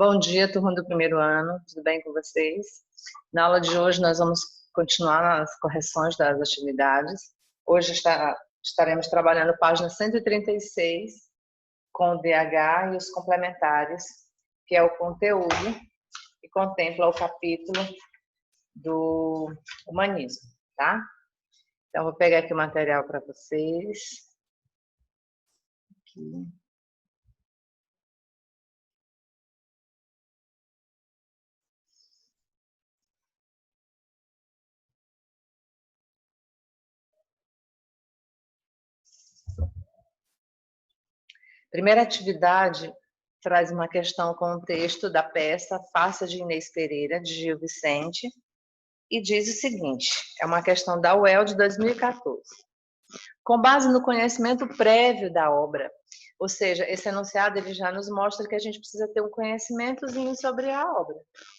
Bom dia, turma do primeiro ano, tudo bem com vocês? Na aula de hoje nós vamos continuar as correções das atividades. Hoje estaremos trabalhando página 136 com o DH e os complementares, que é o conteúdo e contempla o capítulo do humanismo, tá? Então, vou pegar aqui o material para vocês. Aqui. Primeira atividade traz uma questão com o texto da peça Farsa de Inês Pereira, de Gil Vicente, e diz o seguinte, é uma questão da UEL de 2014. Com base no conhecimento prévio da obra, ou seja, esse enunciado ele já nos mostra que a gente precisa ter um conhecimentozinho sobre a obra,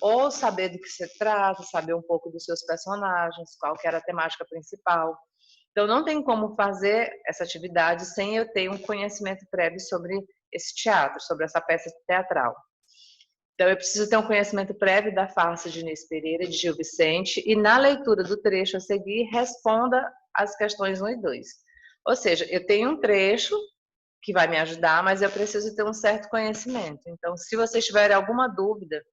ou saber do que se trata, saber um pouco dos seus personagens, qual que era a temática principal. Então, não tem como fazer essa atividade sem eu ter um conhecimento prévio sobre esse teatro, sobre essa peça teatral. Então, eu preciso ter um conhecimento prévio da farsa de Inês Pereira, de Gil Vicente, e na leitura do trecho a seguir, responda as questões 1 e 2. Ou seja, eu tenho um trecho que vai me ajudar, mas eu preciso ter um certo conhecimento. Então, se vocês tiverem alguma dúvida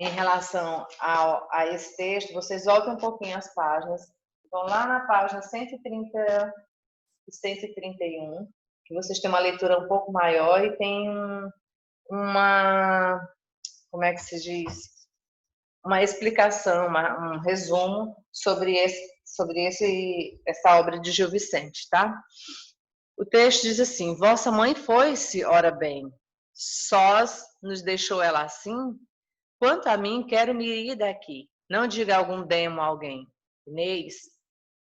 em relação a esse texto, vocês voltem um pouquinho as páginas. Então, lá na página 130 e 131, que vocês têm uma leitura um pouco maior e tem uma, como é que se diz? Uma explicação, um resumo sobre essa obra de Gil Vicente, tá? O texto diz assim, vossa mãe foi-se, ora bem, sós nos deixou ela assim? Quanto a mim, quero me ir daqui. Não diga algum demo a alguém. Inês,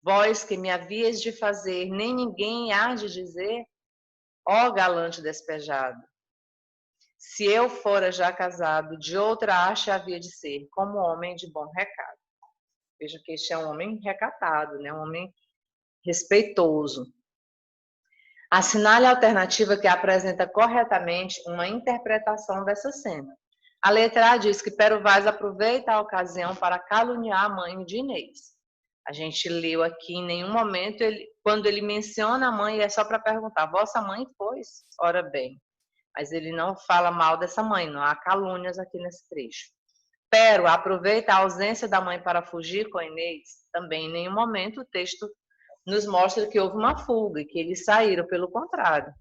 vós que me havias de fazer, nem ninguém há de dizer, ó galante despejado. Se eu fora já casado, de outra acha havia de ser, como homem de bom recado. Veja que este é um homem recatado, né? Um homem respeitoso. Assinale a alternativa que apresenta corretamente uma interpretação dessa cena. A letra A diz que Pero Vaz aproveita a ocasião para caluniar a mãe de Inês. A gente leu aqui em nenhum momento, quando ele menciona a mãe, é só para perguntar, vossa mãe foi? Ora bem, mas ele não fala mal dessa mãe, não há calúnias aqui nesse trecho. Pero aproveita a ausência da mãe para fugir com Inês. Também em nenhum momento o texto nos mostra que houve uma fuga e que eles saíram, pelo contrário.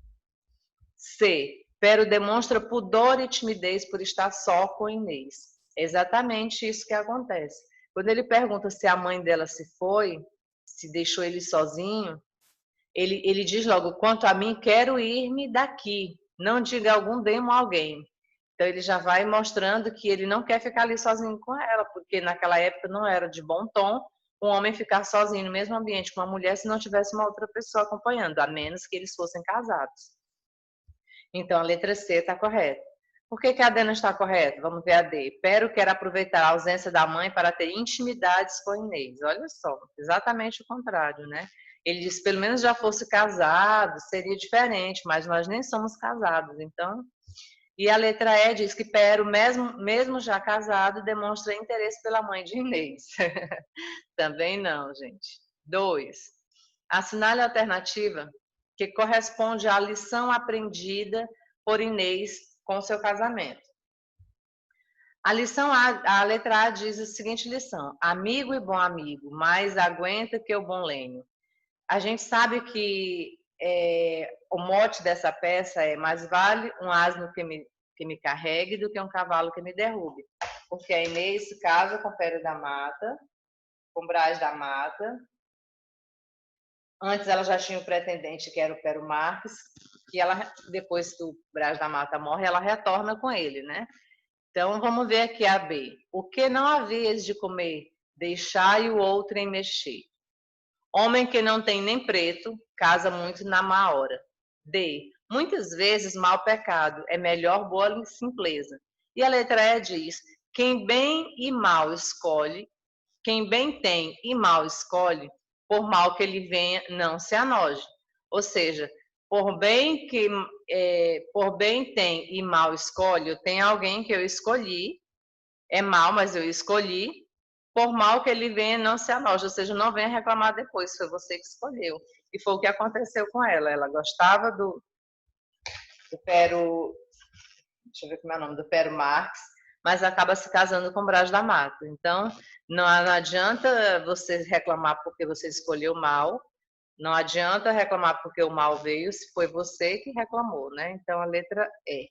C. Pero demonstra pudor e timidez por estar só com Inês. É exatamente isso que acontece. Quando ele pergunta se a mãe dela se foi, se deixou ele sozinho, ele diz logo, quanto a mim, quero ir-me daqui. Não diga algum demo a alguém. Então ele já vai mostrando que ele não quer ficar ali sozinho com ela, porque naquela época não era de bom tom um homem ficar sozinho no mesmo ambiente com uma mulher se não tivesse uma outra pessoa acompanhando, a menos que eles fossem casados. Então a letra C está correta. Por que a D não está correta? Vamos ver a D. Pero quer aproveitar a ausência da mãe para ter intimidades com Inês. Olha só, exatamente o contrário, né? Ele disse, pelo menos já fosse casado, seria diferente, mas nós nem somos casados, então... E a letra E diz que Pero, mesmo já casado, demonstra interesse pela mãe de Inês. Também não, gente. 2. Assinale a alternativa que corresponde à lição aprendida por Inês com seu casamento. A letra A diz a seguinte lição. Amigo e bom amigo, mais aguenta que o bom lenho. A gente sabe que o mote dessa peça é mais vale um asno que me carregue do que um cavalo que me derrube. Porque a Inês se casa com Pero da Mata, com Brás da Mata. Antes ela já tinha um pretendente que era o Pero Marques, e ela, depois que o Brás da Mata morre, ela retorna com ele, né? Então vamos ver aqui a B. O que não havias de comer, deixai o outro em mexer. Homem que não tem nem preto, casa muito na má hora. D. Muitas vezes mal pecado, é melhor boa simpleza. E a letra E diz, quem bem e mal escolhe, quem bem tem e mal escolhe, por mal que ele venha, não se anoje. Ou seja, por bem que por bem tem e mal escolhe, eu tenho alguém que eu escolhi, é mal, mas eu escolhi, por mal que ele venha, não se anoje, ou seja, não venha reclamar depois, foi você que escolheu. E foi o que aconteceu com ela. Ela gostava do Pero, deixa eu ver como é o nome, do Pero Marx, mas acaba se casando com Brás da Mata. Então, não adianta você reclamar porque você escolheu mal, não adianta reclamar porque o mal veio, se foi você que reclamou, né? Então, a letra E.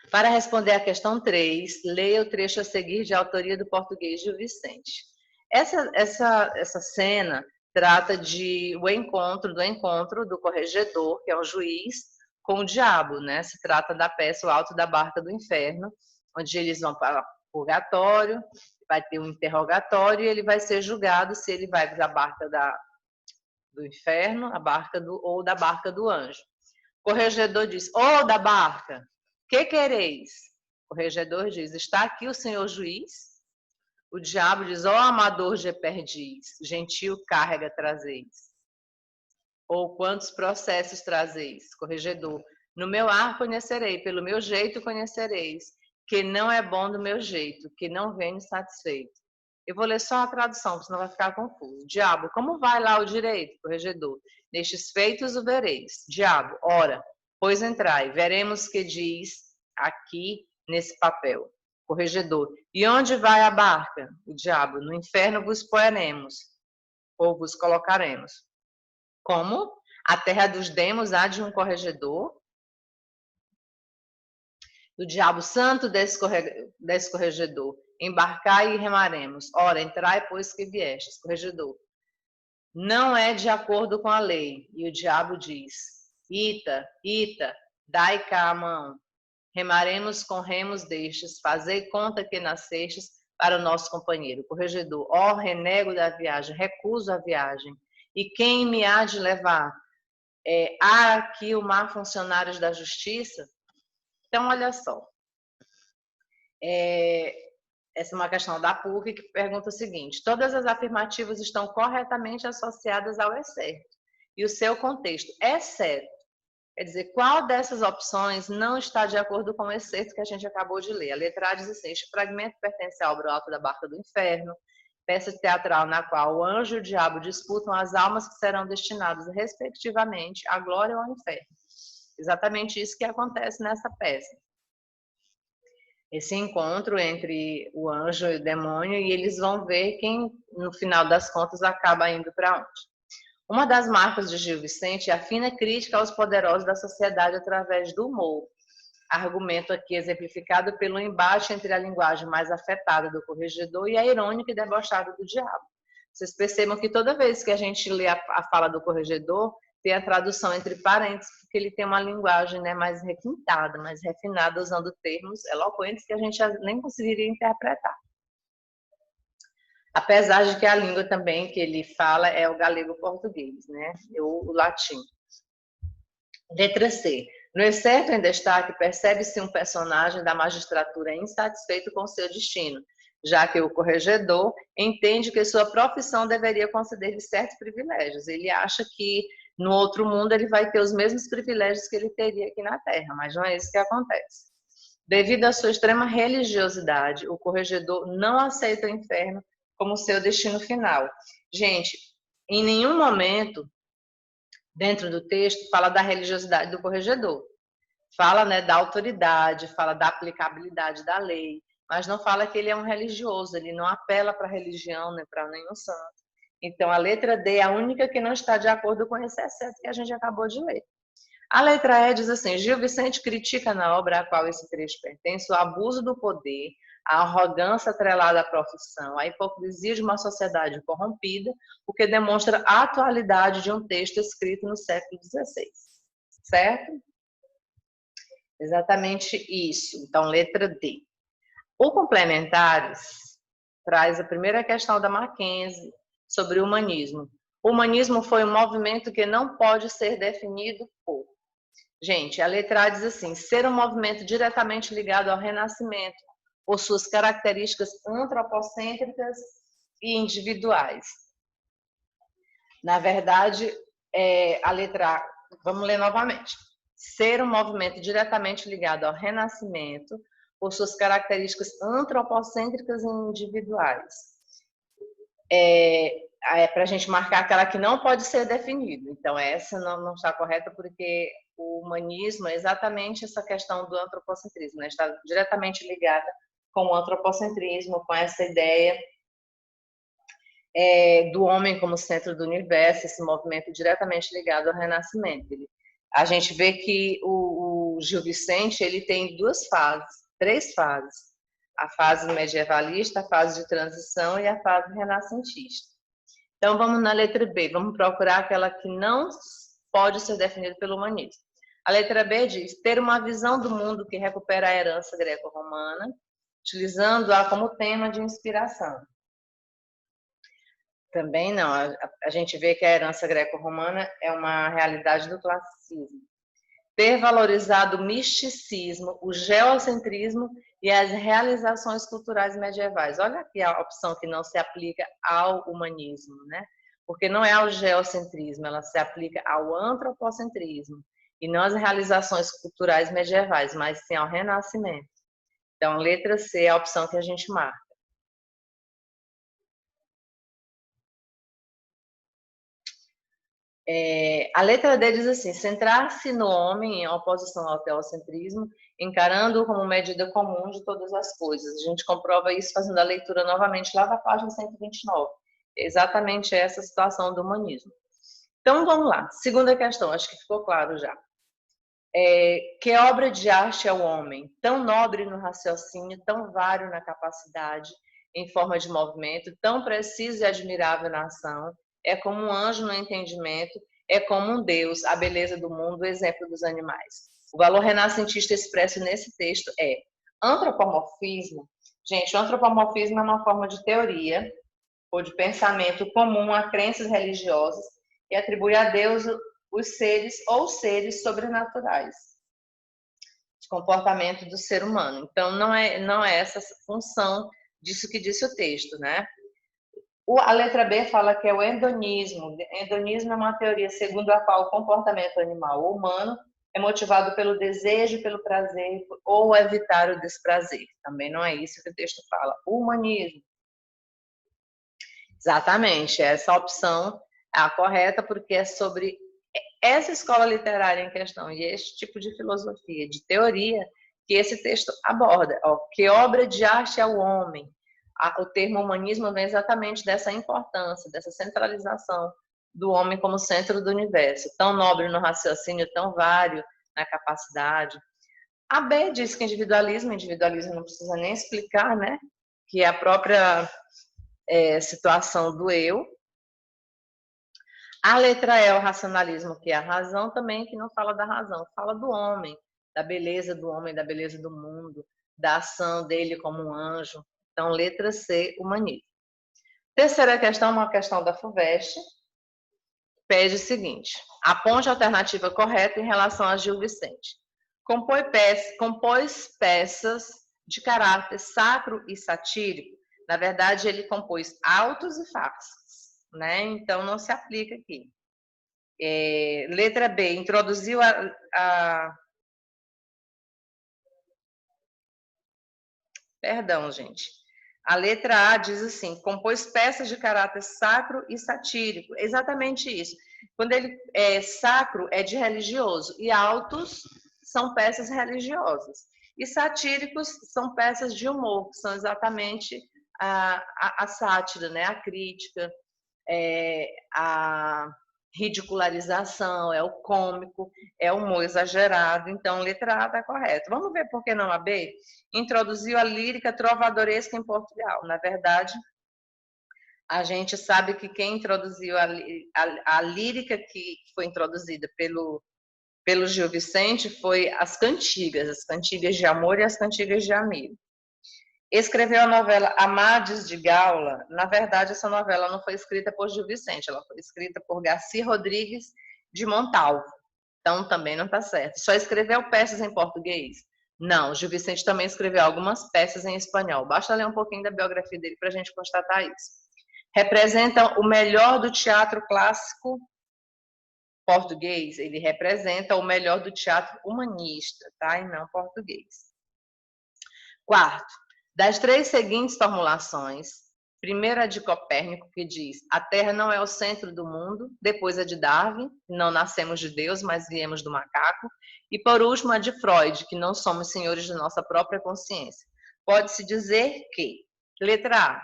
Para responder à questão 3, leia o trecho a seguir de autoria do português Gil Vicente. Essa cena trata do encontro do corregedor, que é o juiz, com o diabo, né? Se trata da peça O Alto da Barca do Inferno, onde eles vão para o purgatório, vai ter um interrogatório e ele vai ser julgado se ele vai da barca do inferno, ou da barca do anjo. O corregedor diz, da barca, que quereis? O corregedor diz, está aqui o senhor juiz? O diabo diz, amador de perdiz, gentil carga trazeis. Ou quantos processos trazeis? Corregedor, no meu ar conhecerei, pelo meu jeito conhecereis, que não é bom do meu jeito, que não venho satisfeito. Eu vou ler só a tradução, senão vai ficar confuso. Diabo, como vai lá o direito? Corregedor, nestes feitos o vereis. Diabo, ora, pois entrai, veremos que diz aqui nesse papel. Corregedor, e onde vai a barca? O diabo, no inferno vos poremos, ou vos colocaremos. Como? A terra dos demos há de um corregedor? O diabo santo desse corregedor, embarcai e remaremos. Ora, entrai, pois que viestes. Corregedor, não é de acordo com a lei. E o diabo diz, Ita, dai cá a mão. Remaremos com remos destes, fazei conta que nascestes para o nosso companheiro. Corregedor, renego da viagem, recuso a viagem. E quem me há de levar? Há aqui o mar funcionários da justiça? Então, olha só. Essa é uma questão da PUC que pergunta o seguinte: todas as afirmativas estão corretamente associadas ao excerto e o seu contexto, exceto, quer dizer, qual dessas opções não está de acordo com o excerto que a gente acabou de ler? A letra A diz assim: este fragmento pertence à obra O Alto da Barca do Inferno, peça teatral na qual o anjo e o diabo disputam as almas que serão destinadas, respectivamente, à glória ou ao inferno. Exatamente isso que acontece nessa peça. Esse encontro entre o anjo e o demônio, e eles vão ver quem, no final das contas, acaba indo para onde. Uma das marcas de Gil Vicente é a fina crítica aos poderosos da sociedade através do humor. Argumento aqui exemplificado pelo embate entre a linguagem mais afetada do corregedor e a irônica e debochada do diabo. Vocês percebam que toda vez que a gente lê a fala do corregedor, tem a tradução entre parênteses, porque ele tem uma linguagem, né, mais requintada, mais refinada, usando termos eloquentes que a gente nem conseguiria interpretar. Apesar de que a língua também que ele fala é o galego-português, né, o latim. Letra C. No excerto em destaque, percebe-se um personagem da magistratura insatisfeito com seu destino, já que o corregedor entende que sua profissão deveria conceder-lhe certos privilégios. Ele acha que no outro mundo ele vai ter os mesmos privilégios que ele teria aqui na Terra, mas não é isso que acontece. Devido à sua extrema religiosidade, o corregedor não aceita o inferno como seu destino final. Gente, em nenhum momento dentro do texto fala da religiosidade do corregedor. Fala, né, da autoridade, fala da aplicabilidade da lei, mas não fala que ele é um religioso, ele não apela para a religião, nem para nenhum santo. Então, a letra D é a única que não está de acordo com esse excesso que a gente acabou de ler. A letra E diz assim: Gil Vicente critica na obra a qual esse trecho pertence o abuso do poder, a arrogância atrelada à profissão, a hipocrisia de uma sociedade corrompida, o que demonstra a atualidade de um texto escrito no século XVI. Certo? Exatamente isso. Então, letra D. O Complementares traz a primeira questão da Mackenzie sobre o humanismo. O humanismo foi um movimento que não pode ser definido por... Gente, a letra A diz assim: ser um movimento diretamente ligado ao Renascimento, por suas características antropocêntricas e individuais. Na verdade, a letra A, vamos ler novamente. ser um movimento diretamente ligado ao renascimento, por suas características antropocêntricas e individuais. Para a gente marcar aquela que não pode ser definida. Então, essa não está correta, porque o humanismo é exatamente essa questão do antropocentrismo, né? Está diretamente ligada com o antropocentrismo, com essa ideia do homem como centro do universo, esse movimento diretamente ligado ao renascimento. A gente vê que o Gil Vicente ele tem três fases. A fase medievalista, a fase de transição e a fase renascentista. Então, vamos na letra B, vamos procurar aquela que não pode ser definida pelo humanismo. A letra B diz, ter uma visão do mundo que recupera a herança greco-romana, utilizando-a como tema de inspiração. Também não, a gente vê que a herança greco-romana é uma realidade do classicismo. Ter valorizado o misticismo, o geocentrismo e as realizações culturais medievais. Olha aqui a opção que não se aplica ao humanismo, né? Porque não é ao geocentrismo, ela se aplica ao antropocentrismo e não às realizações culturais medievais, mas sim ao renascimento. Então, letra C é a opção que a gente marca. A letra D diz assim, centrar-se no homem em oposição ao teocentrismo, encarando-o como medida comum de todas as coisas. A gente comprova isso fazendo a leitura novamente lá da página 129. Exatamente essa situação do humanismo. Então, vamos lá. Segunda questão, acho que ficou claro já. Que obra de arte é o homem, tão nobre no raciocínio, tão vário na capacidade, em forma de movimento, tão preciso e admirável na ação, é como um anjo no entendimento, é como um Deus, a beleza do mundo, o exemplo dos animais. O valor renascentista expresso nesse texto é antropomorfismo. Gente, o antropomorfismo é uma forma de teoria ou de pensamento comum a crenças religiosas e atribui a Deus os seres ou seres sobrenaturais de comportamento do ser humano. Então, não é essa função disso que disse o texto, né? A letra B fala que é o hedonismo. Hedonismo é uma teoria segundo a qual o comportamento animal ou humano é motivado pelo desejo, pelo prazer ou evitar o desprazer. Também não é isso que o texto fala. O humanismo. Exatamente, essa opção é a correta porque é sobre essa escola literária em questão e este tipo de filosofia, de teoria, que esse texto aborda. Que obra de arte é o homem? O termo humanismo vem exatamente dessa importância, dessa centralização do homem como centro do universo, tão nobre no raciocínio, tão vário na capacidade. A B diz que individualismo não precisa nem explicar, né? Que é a própria situação do eu. A letra E, o racionalismo, que é a razão também, que não fala da razão, fala do homem, da beleza do homem, da beleza do mundo, da ação dele como um anjo. Então, letra C, humanismo. Terceira questão, uma questão da FUVEST, pede o seguinte, aponte a alternativa correta em relação a Gil Vicente. Compôs peças de caráter sacro e satírico. Na verdade, ele compôs autos e farsas, né? Então, não se aplica aqui. Letra B, introduziu Perdão, gente. A letra A diz assim, compôs peças de caráter sacro e satírico. Exatamente isso. Quando ele é sacro, é de religioso, e autos são peças religiosas. E satíricos são peças de humor, que são exatamente a sátira, né? A crítica, a ridicularização, é o cômico, é o humor exagerado. Então, letra A está correta. Vamos ver por que não a B? Introduziu a lírica trovadoresca em Portugal. Na verdade, a gente sabe que quem introduziu a lírica que foi introduzida pelo Gil Vicente foi as cantigas de amor e as cantigas de amigo. Escreveu a novela Amades de Gaula. Na verdade, essa novela não foi escrita por Gil Vicente, ela foi escrita por Garcia Rodrigues de Montalvo. Então, também não está certo. Só escreveu peças em português? Não, Gil Vicente também escreveu algumas peças em espanhol. Basta ler um pouquinho da biografia dele para a gente constatar isso. Representam o melhor do teatro clássico português, ele representa o melhor do teatro humanista, tá? E não português. Quarto, das 3 seguintes formulações, primeiro a de Copérnico, que diz: a Terra não é o centro do mundo. Depois a de Darwin: não nascemos de Deus, mas viemos do macaco. E por último a de Freud: que não somos senhores de nossa própria consciência. Pode-se dizer que, letra A,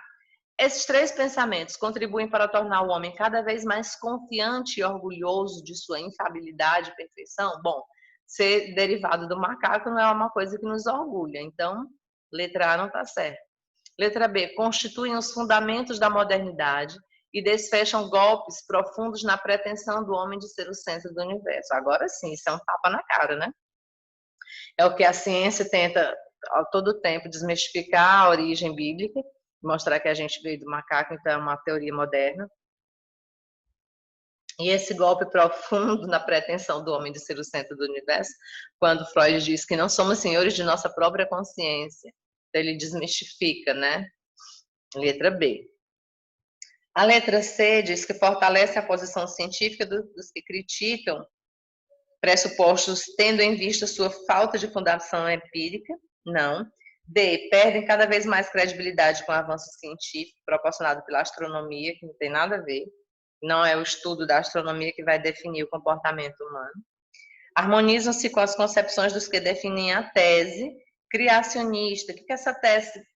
esses 3 pensamentos contribuem para tornar o homem cada vez mais confiante e orgulhoso de sua infabilidade e perfeição? Bom, ser derivado do macaco não é uma coisa que nos orgulha, então, letra A não está certa. Letra B, constituem os fundamentos da modernidade e desfecham golpes profundos na pretensão do homem de ser o centro do universo. Agora sim, isso é um tapa na cara, né? É o que a ciência tenta, a todo tempo, desmistificar a origem bíblica, mostrar que a gente veio do macaco, então é uma teoria moderna. E esse golpe profundo na pretensão do homem de ser o centro do universo, quando Freud diz que não somos senhores de nossa própria consciência. Então ele desmistifica, né? Letra B. A letra C diz que fortalece a posição científica dos que criticam pressupostos tendo em vista sua falta de fundação empírica. Não. D, perdem cada vez mais credibilidade com o avanço científico proporcionado pela astronomia, que não tem nada a ver. Não é o estudo da astronomia que vai definir o comportamento humano. Harmonizam-se com as concepções dos que definem a tese criacionista. O que é essa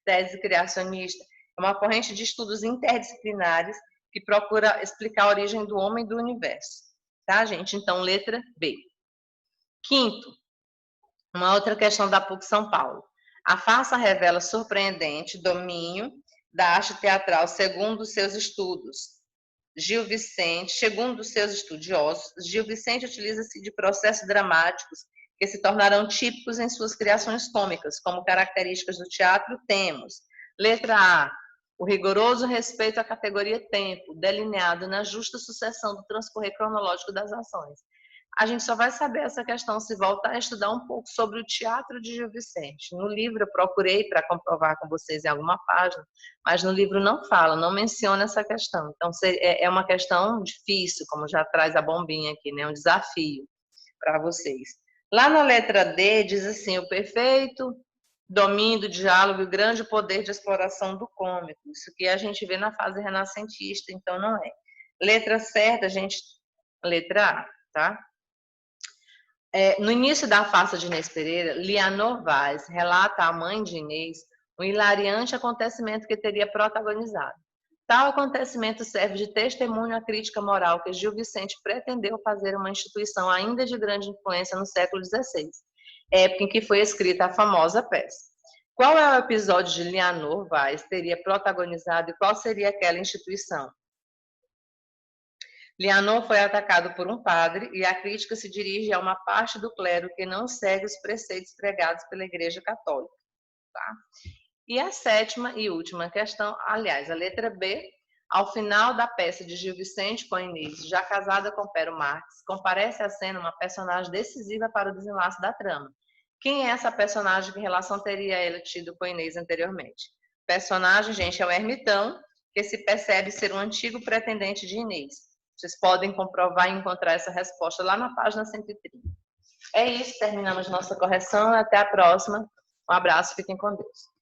tese criacionista? É uma corrente de estudos interdisciplinares que procura explicar a origem do homem e do universo. Tá, gente? Então, letra B. Quinto, uma outra questão da PUC São Paulo. A farsa revela surpreendente domínio da arte teatral segundo seus estudos. Segundo seus estudiosos, Gil Vicente utiliza-se de processos dramáticos que se tornarão típicos em suas criações cômicas. Como características do teatro, temos: letra A, o rigoroso respeito à categoria tempo, delineado na justa sucessão do transcorrer cronológico das ações. A gente só vai saber essa questão se voltar a estudar um pouco sobre o teatro de Gil Vicente. No livro eu procurei para comprovar com vocês em alguma página, mas no livro não fala, não menciona essa questão. Então é uma questão difícil, como já traz a bombinha aqui, né? Um desafio para vocês. Lá na letra D diz assim: o perfeito domínio do diálogo e o grande poder de exploração do cômico. Isso que a gente vê na fase renascentista, então não é. Letra certa, gente, letra A, tá? No início da farsa de Inês Pereira, Lianor Vaz relata à mãe de Inês um hilariante acontecimento que teria protagonizado. Tal acontecimento serve de testemunho à crítica moral que Gil Vicente pretendeu fazer uma instituição ainda de grande influência no século XVI, época em que foi escrita a famosa peça. Qual é o episódio de Lianor Vaz teria protagonizado e qual seria aquela instituição? Lianor foi atacado por um padre e a crítica se dirige a uma parte do clero que não segue os preceitos pregados pela Igreja Católica. Tá? E a sétima e última questão, aliás, a letra B, ao final da peça de Gil Vicente com Inês, já casada com Pero Marques, comparece à cena uma personagem decisiva para o desenlace da trama. Quem é essa personagem? Que relação teria ela tido com Inês anteriormente? O personagem, gente, é o ermitão, que se percebe ser um antigo pretendente de Inês. Vocês podem comprovar e encontrar essa resposta lá na página 130. É isso, terminamos nossa correção. Até a próxima. Um abraço, fiquem com Deus.